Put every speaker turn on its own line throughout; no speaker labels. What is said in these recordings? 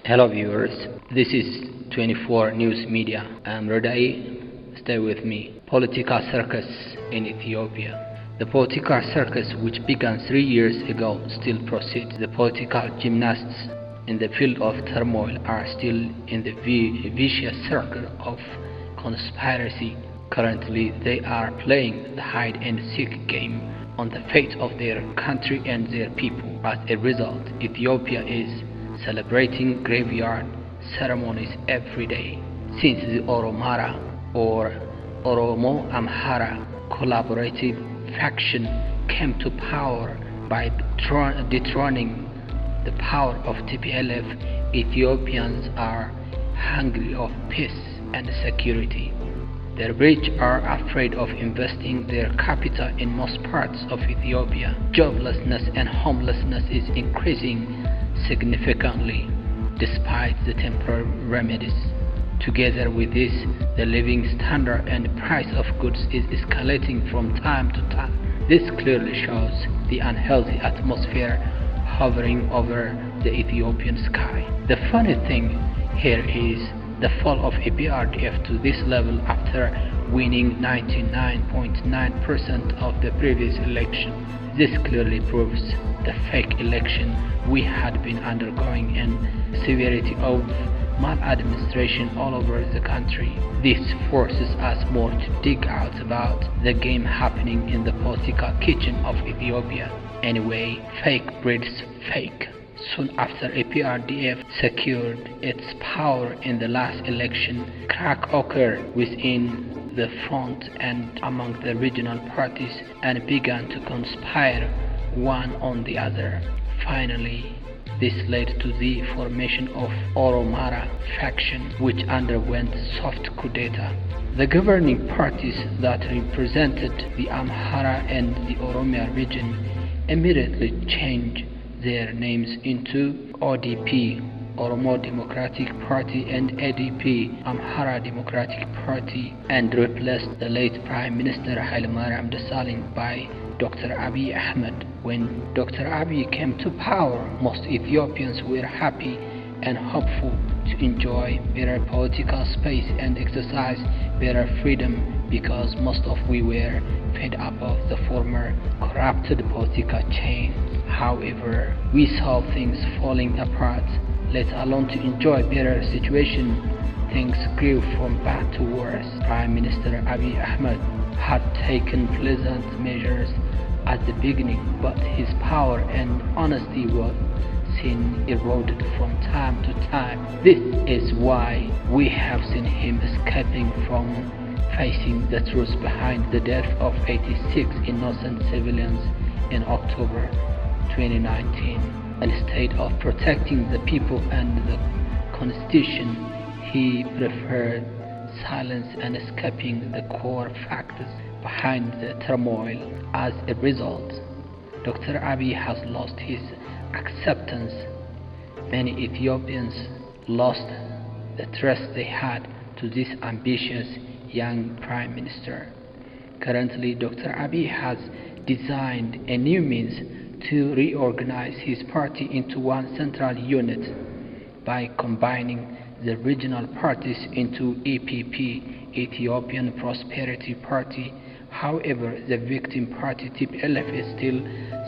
Hello viewers, this is 24 News Media. I'm Radai. Stay with me. Political Circus in Ethiopia. The political circus, which began 3 years ago, still proceeds. The political gymnasts in the field of turmoil are still in the vicious circle of conspiracy. Currently, they are playing the hide-and-seek game on the fate of their country and their people. As a result, Ethiopia is celebrating graveyard ceremonies every day. Since the Oromara or Oromo Amhara collaborative faction came to power by dethroning the power of TPLF, Ethiopians are hungry of peace and security. The rich are afraid of investing their capital in most parts of Ethiopia. Joblessness and homelessness is increasing significantly despite the temporary remedies. Together with this, the living standard and price of goods is escalating from time to time. This clearly shows the unhealthy atmosphere hovering over the Ethiopian sky. The funny thing here is the fall of EPRDF to this level after winning 99.9% of the previous election. This clearly proves the fake election we had been undergoing and severity of maladministration all over the country. This forces us more to dig out about the game happening in the political kitchen of Ethiopia. Anyway, fake breeds fake. Soon after EPRDF secured its power in the last election, crack occurred within the front and among the regional parties and began to conspire one on the other. Finally, this led to the formation of Oromara faction, which underwent soft coup d'etat. The governing parties that represented the Amhara and the Oromia region immediately changed their names into ODP, Oromo Democratic Party, and ADP, Amhara Democratic Party, and replaced the late Prime Minister Haile Desalegn by Dr. Abiy Ahmed. When Dr. Abiy came to power, most Ethiopians were happy and hopeful to enjoy better political space and exercise better freedom because most of we were fed up of the former corrupted political chain. However, we saw things falling apart. Let alone to enjoy better situation, things grew from bad to worse. Prime Minister Abiy Ahmed had taken pleasant measures at the beginning, but his power and honesty was seen eroded from time to time. This is why we have seen him escaping from facing the truth behind the death of 86 innocent civilians in October 2019. Instead of protecting the people and the constitution, he preferred silence and escaping the core factors behind the turmoil. As a result, Dr. Abiy has lost his acceptance. Many Ethiopians lost the trust they had to this ambitious young prime minister. Currently, Dr. Abiy has designed a new means to reorganize his party into one central unit by combining the regional parties into EPP, Ethiopian Prosperity Party. However, the victim party TPLF is still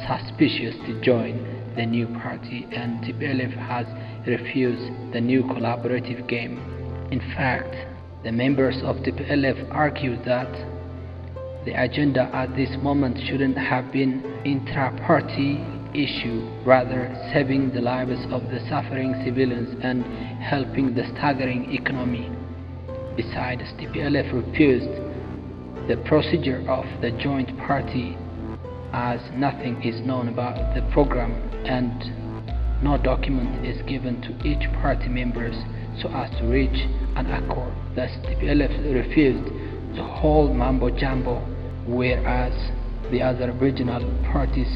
suspicious to join the new party, and TPLF has refused the new collaborative game. In fact, the members of TPLF argue that the agenda at this moment shouldn't have been intra-party issue, rather saving the lives of the suffering civilians and helping the staggering economy. Besides, TPLF refused the procedure of the joint party as nothing is known about the program and no document is given to each party members so as to reach an accord. Thus, TPLF refused the whole mambo jumbo, whereas the other regional parties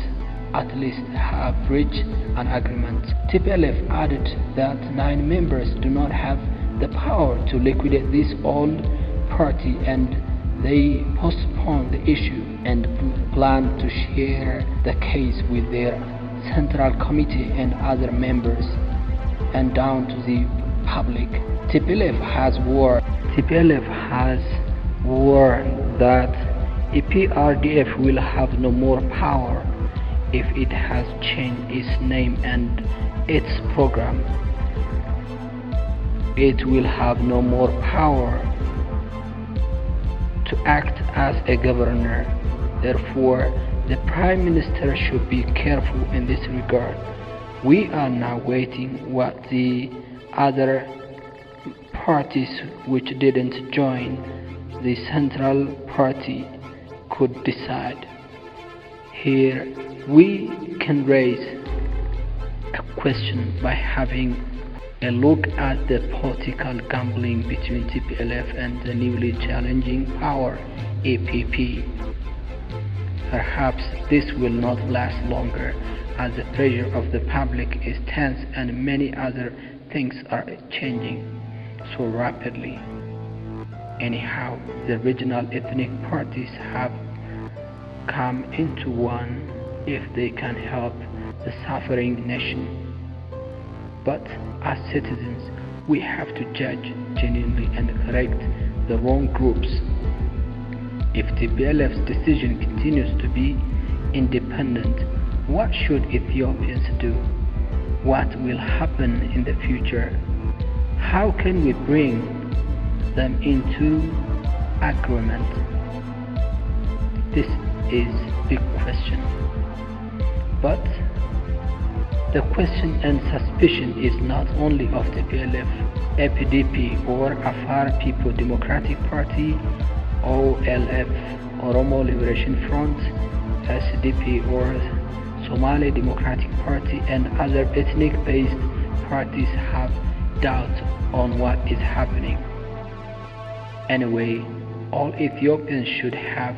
at least have reached an agreement. TPLF added that 9 members do not have the power to liquidate this old party, and they postponed the issue and plan to share the case with their central committee and other members. and down to the public. TPLF has warned that EPRDF will have no more power if it has changed its name and its program. It will have no more power to act as a governor. Therefore, the Prime Minister should be careful in this regard. We are now waiting what the other parties which didn't join the central party could decide. Here we can raise a question by having a look at the political gambling between TPLF and the newly challenging power APP. Perhaps this will not last longer, as the pressure of the public is tense and many other things are changing so rapidly. Anyhow, the regional ethnic parties have come into one if they can help the suffering nation. But as citizens, we have to judge genuinely and correct the wrong groups. If TPLF's decision continues to be independent, what should Ethiopians do? What will happen in the future? How can we bring them into agreement? This is a big question. But the question and suspicion is not only of TPLF, APDP or Afar People Democratic Party, OLF, Oromo Liberation Front, SDP or Somali Democratic Party, and other ethnic-based parties have doubt on what is happening. Anyway, all Ethiopians should have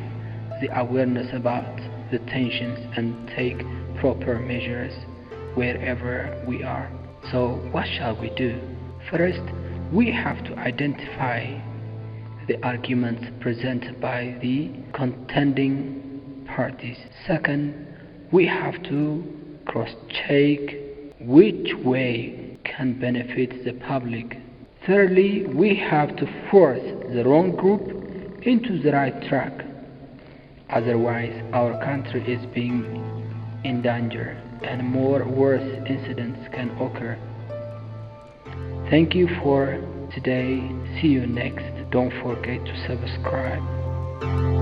the awareness about the tensions and take proper measures wherever we are. So what shall we do? First, we have to identify the arguments presented by the contending parties. Second, we have to cross-check which way can benefit the public. Thirdly, we have to force the wrong group into the right track. Otherwise, our country is being in danger and more worse incidents can occur. Thank you for today. See you next. Don't forget to subscribe.